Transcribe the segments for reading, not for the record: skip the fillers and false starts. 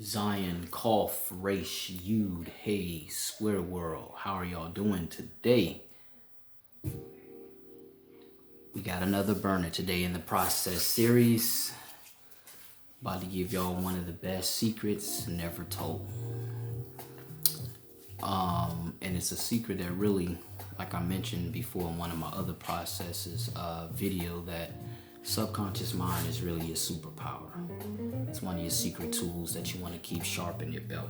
Zion, Cough, Race, Yud, Hey, Square World. How are y'all doing today? We got another burner today in the process series. About to give y'all one of the best secrets never told. And it's a secret that really, like I mentioned before in one of my other processes video, that subconscious mind is really your superpower. It's one of your secret tools that you want to keep sharp in your belt.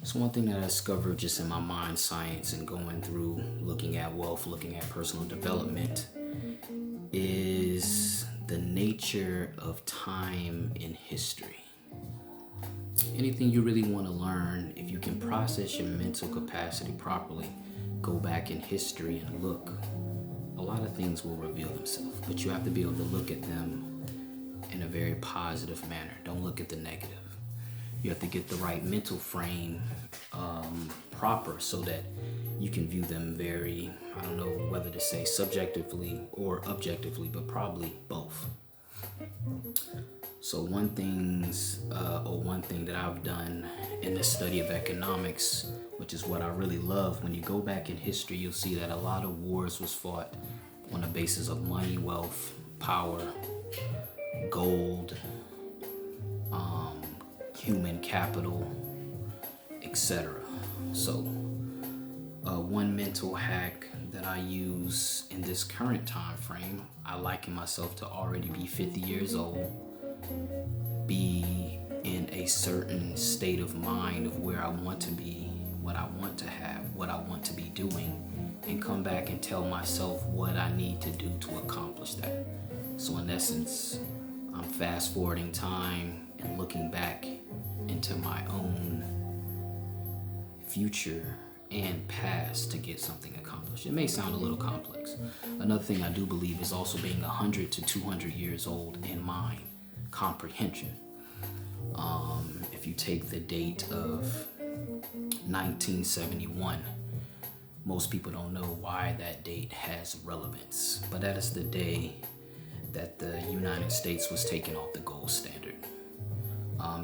It's one thing that I discovered just in my mind science and going through looking at wealth, looking at personal development, is the nature of time in history. Anything you really want to learn, if you can process your mental capacity properly, go back in history and look, a lot of things will reveal themselves. But you have to be able to look at them in a very positive manner. Don't look at the negative. You have to get the right mental frame proper so that you can view them very, I don't know whether to say subjectively or objectively, but probably both. So one thing that I've done in the study of economics, which is what I really love, when you go back in history, you'll see that a lot of wars was fought on the basis of money, wealth, power, gold, human capital, etc. So one mental hack that I use in this current time frame, I liken myself to already be 50 years old, be in a certain state of mind of where I want to be, what I want to have, what I want to be doing, and come back and tell myself what I need to do to accomplish that. So in essence, I'm fast forwarding time and looking back into my own future and past to get something accomplished. It may sound a little complex. Another thing I do believe is also being 100 to 200 years old in mind comprehension. If you take the date of 1971, most people don't know why that date has relevance, but that is the day that the United States was taken off the gold standard.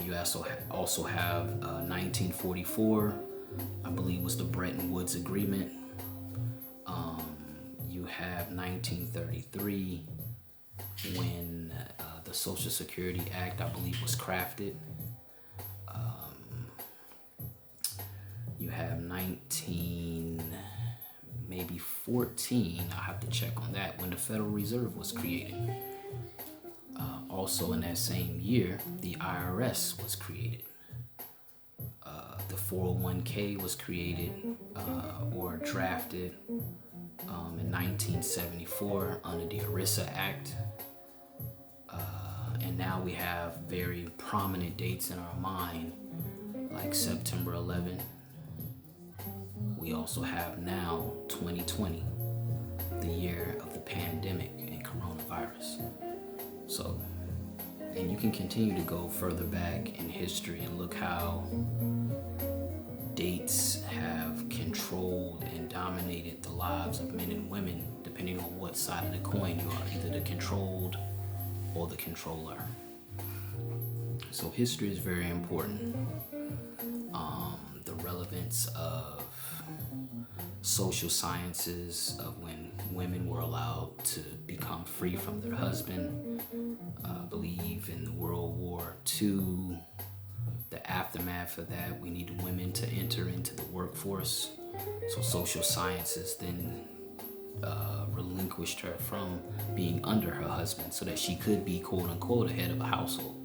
You also have 1944, I believe, was the Bretton Woods Agreement. You have 1933, when the Social Security Act, I believe, was crafted. You have 14, I'll have to check on that, when the Federal Reserve was created. Also in that same year, the IRS was created. The 401k was created or drafted in 1974 under the ERISA Act. And now we have very prominent dates in our mind, like September 11. We also have now 2020, the year of the pandemic and coronavirus. So, and you can continue to go further back in history and look how dates have controlled and dominated the lives of men and women, depending on what side of the coin you are, either the controlled or the controller. So history is very important. The relevance of social sciences, of when women were allowed to become free from their husband. I believe in the World War II, the aftermath of that, we needed women to enter into the workforce. So social sciences then relinquished her from being under her husband so that she could be, quote unquote, a head of a household.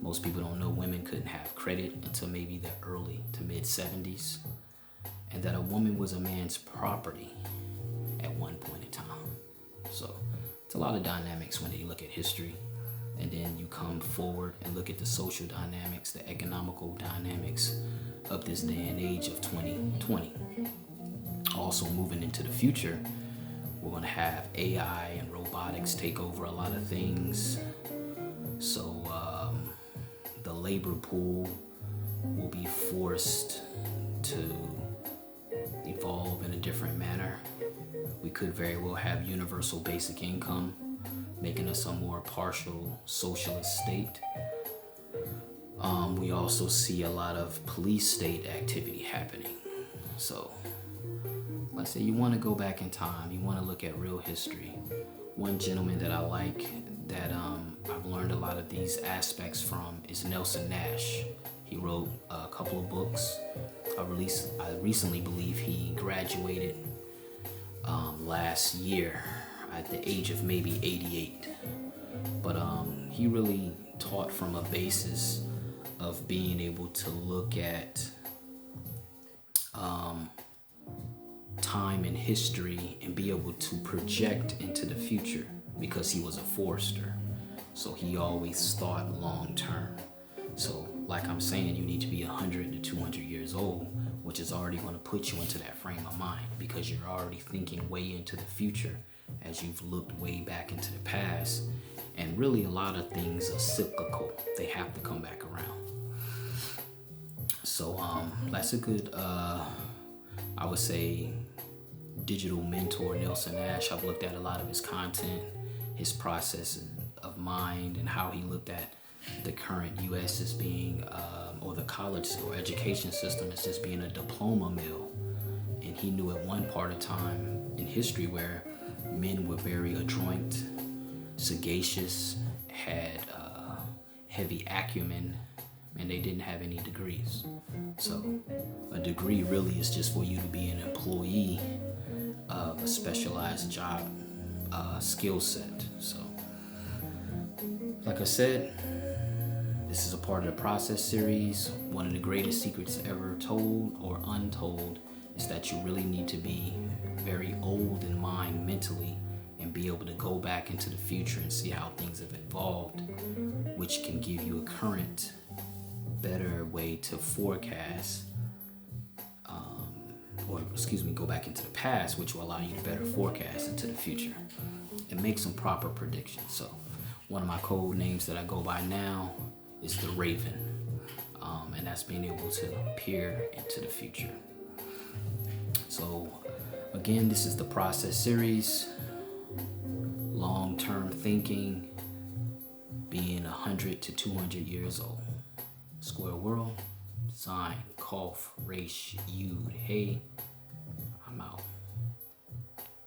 Most people don't know women couldn't have credit until maybe the early to mid 70s, and that a woman was a man's property at one point in time. So it's a lot of dynamics when you look at history, and then you come forward and look at the social dynamics, the economical dynamics of this day and age of 2020. Also moving into the future, we're going to have AI and robotics take over a lot of things. So the labor pool will be forced to evolve in a different manner. We could very well have universal basic income, making us a more partial socialist state. We also see a lot of police state activity happening. So let's say you want to go back in time, you want to look at real history. One gentleman that I like that I've learned a lot of these aspects from is Nelson Nash. He wrote a couple of books. I recently believe he graduated last year at the age of maybe 88. But he really taught from a basis of being able to look at time in history and be able to project into the future, because he was a forester. So he always thought long term. So like I'm saying, you need to be 100 to 200 years old, which is already going to put you into that frame of mind, because you're already thinking way into the future as you've looked way back into the past. And really a lot of things are cyclical. They have to come back around. So that's a good, I would say, digital mentor, Nelson Nash. I've looked at a lot of his content, his process of mind, and how he looked at the current U.S. as being, or the college or education system as just being a diploma mill. And he knew at one part of time in history where men were very adroit, sagacious, had heavy acumen, and they didn't have any degrees. So a degree really is just for you to be an employee of a specialized job skill set. So like I said, this is a part of the process series. One of the greatest secrets ever told or untold is that you really need to be very old in mind mentally and be able to go back into the future and see how things have evolved, which can give you a current, better way to forecast, go back into the past, which will allow you to better forecast into the future and make some proper predictions. So one of my code names that I go by now is the Raven, and that's being able to peer into the future. So again, this is the process series, long-term thinking, being 100 to 200 years old. Square World, sign, Kof, Resh, Yud, Hey. I'm out.